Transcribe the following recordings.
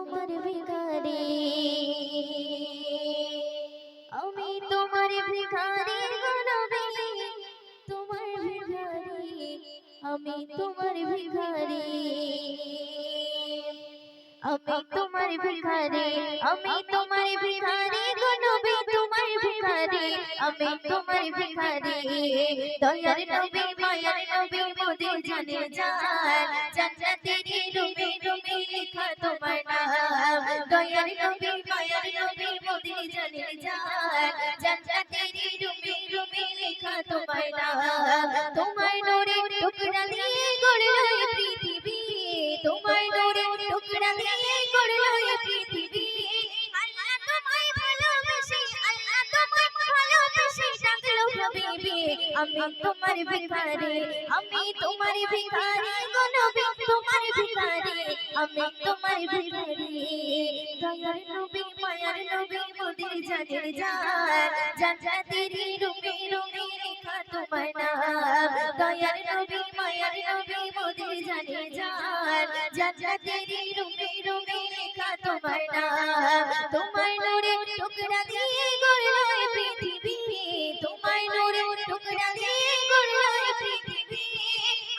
তোমার ভিখারি, আমি তোমার ভিখারি গো নবী, তোমার ভিখারি, আমি তোমার ভিখারি, আমি তোমার ভিখারি, আমি তোমার ভিখারি গো নবী, তোমার ভিখারি, আমি তোমার ভিখারি। দয়ার নবী মায়ার নবী মোদের জানে জান, জান্নাতেরি রুমে রুমে লেখা তোমার নাম। দয়ার নবী মায়ার নবী মোদের জানে জান, জান্নাতেরি রুমে রুমে লেখা তোমার নাম। তোমার নূরে টুকরা দিয়ে গড়লো এই পৃথিবী, তোমার নূরে টুকরা দিয়ে গড়লো এই পৃথিবী। আল্লাহ তোমায় ভালোবেসে, আল্লাহ তোমায় ভালোবেসে ডাকলো হাবিবি। আমি তোমার ভিখারি, আমি তোমার ভিখারি গো নবী, তোমার ভিখারি, আমি তোমার ভিখারি। দয়ার নবী মায়ার নবী মোদের জানের জান, জান্নাতেরি রুমে রুমে লেখা তোমার নাম। দয়ার নবী মায়ার নবী মোদের জানের জান, জান্নাতেরি রুমে রুমে লেখা তোমার নাম। তোমার নূরে টুকরা দিয়ে গড়লো এই পৃথিবী, তোমার নূরে টুকরা দিয়ে গড়লো এই পৃথিবী।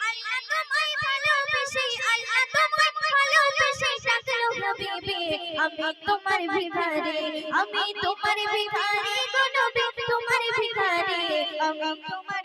আল্লাহ তোমায় ভালোবেসে, আল্লাহ তোমায় ভালোবেসে ডাকলো হাবিবি। আমি তোমার ভিখারি, আমি তোমার ভিখারি গো নবী, তোমার ভিখারি, আমি তোমার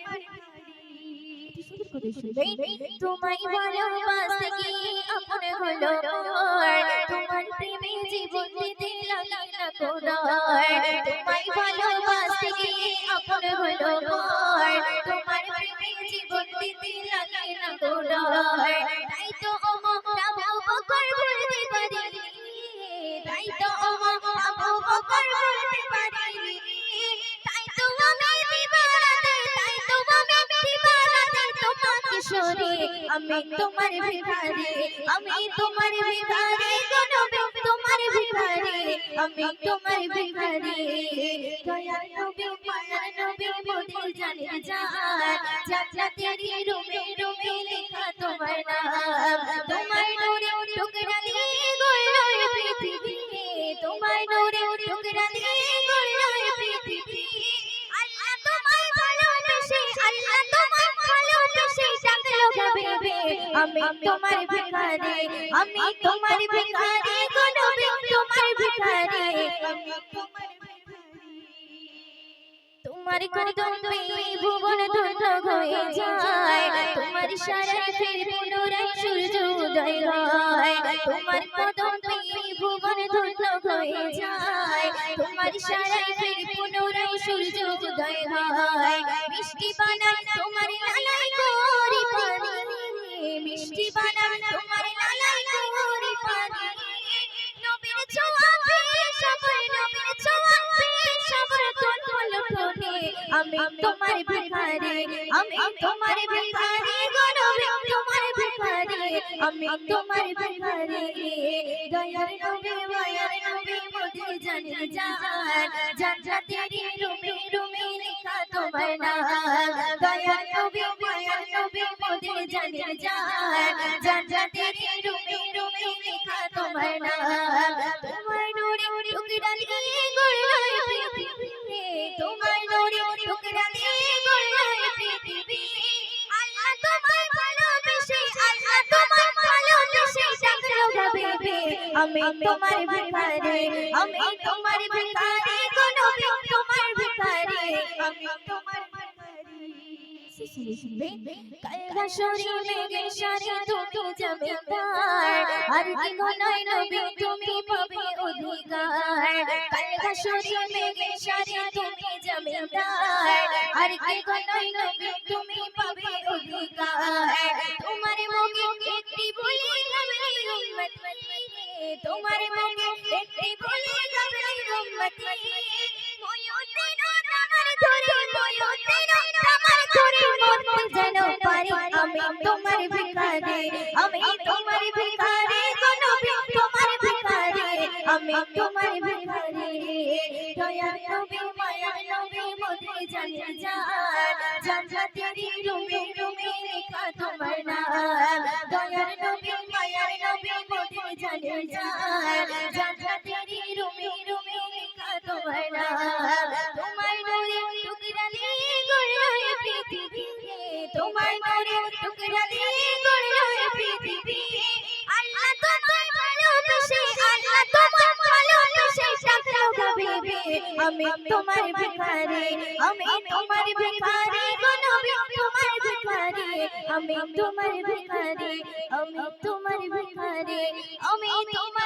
তোমায় ভালোবাসতে গিয়ে আপন হলো মোর, তোমার প্রেমে জীবন দিতে লাগে না কোরার। তোমায় ভালোবাসতে গিয়ে আপন হলো মোর, তোমার প্রেমে জীবন দিতে লাগে না কোরার। তাই তো আবু বকর বলতে পারি, তাই তো আবু বকর বলতে পারি, তাই তো আমি দিবারাতে, তাই তো আমি দিবারাতে তোমাকে শুনি। আমি তোমার ভিখারি, আমি তোমার ভিখারি গো নবী, তোমার ভিখারি, আমি তোমার ভিখারি। দয়ার নবী মায়ার নবী মোদের জানের জান, জান্নাতেরি রুমে রুমে লেখা তোমার নাম। তোমার নূরে টুকরা দিয়ে গড়লো এই পৃথিবী, তোমার নূরে টুকরা দিয়ে গড়লো এই পৃথিবী। আল্লাহ তোমায় ভালোবেসে, আল্লাহ তোমায় ভালোবেসে ডাকলো হাবিবি। আমি তোমার ভিখারি, আমি তোমার ভিখারি গো নবী, তোমার ভিখারি, আমি তোমার ভিখারি। তোমার কদমে ভুবন ধন্য হয়ে যায়, তোমার সারায় ফের পুনরায় সূর্য উদয় হয়। তোমার কদমে ভুবন ধন্য হয়ে যায়, তোমার সারায় ফের পুনরায় সূর্য উদয় হয়। মিষ্টি বানান তোমার লালাই গোরি পানি, মিষ্টি বানান তোমার লালাই গোরি পানি। নবীর ছোঁয়া পেয়ে সবার, নবীর ছোঁয়া পেয়ে সবার তোর পলটনে। আমি তোমার ভিখারি, আমি তোমার ভিখারি গো নবী, তোমার ভিখারি, আমি তোমার ভিখারি। দয়ার নবী মায়ার নবী মোদের জানের জান, জান্নাতেরি রুমে রুমে লেখা তোমার নাম। দয়ার নবী মায়ার নবী মোদের জানের জান, জান্নাতেরি রুমে রুমে লেখা তোমার নাম। তোমার নূরে টুকরা দিয়ে গড়লো এই পৃথিবী, তোমার নূরে টুকরা দিয়ে গড়লো এই পৃথিবী। আল্লাহ তোমায় ভালোবেসে, আল্লাহ তোমায় ভালোবেসে ডাকলো হাবিবি। আমি তোমার ভিখারি, আমি তোমার ভিখারি গো নবী, তোমার ভিখারি, আমি তোমার ভিখারি। কাল হাসরে মেঘেশারে তুমি যাবে পার, আর কি গনায় নবী তুমি পাবে অধিকার। কাল হাসরে মেঘেশারে তুমি যাবে পার, আর কি গনায় নবী তুমি পাবে অধিকার। তোমার মুখে একটি বলি গাবে উম্মতি, তোমার মুখে একটি বলি গাবে উম্মতি। ময়ূরের আমার ধরে, ময়ূরের আমার ধরে মরতে যেন পারি। আমি তোমার ভিখারি, আমি তোমার ভিখারি গো নবী, তোমার ভিখারি, আমি তোমার ভিখারি। দয়ার নবী মায়ার নবী মোদের জানের জান, জান্নাতেরি রুমে রুমে লেখা তোমার নাম দয়ার নবী মায়ার নবী মোদের জানের জান জান্নাতেরি রুমে রুমে লেখা তোমার নাম তোমার নূরে টুকরা দিয়ে গড়লো এই পৃথিবী তোমার নূরে টুকরা দিয়ে গড়লো এই পৃথিবী আল্লাহ তোমায় ভালোবেসে আল্লাহ তোমায় ভালোবেসে ডাকলো গো বিবি আমি তোমার ভিখারি আমি তোমার ভিখারি গো নবী তোমার ভিখারি আমি তোমার ভিখারি আমি তোমার ভিখারি আমি তোমার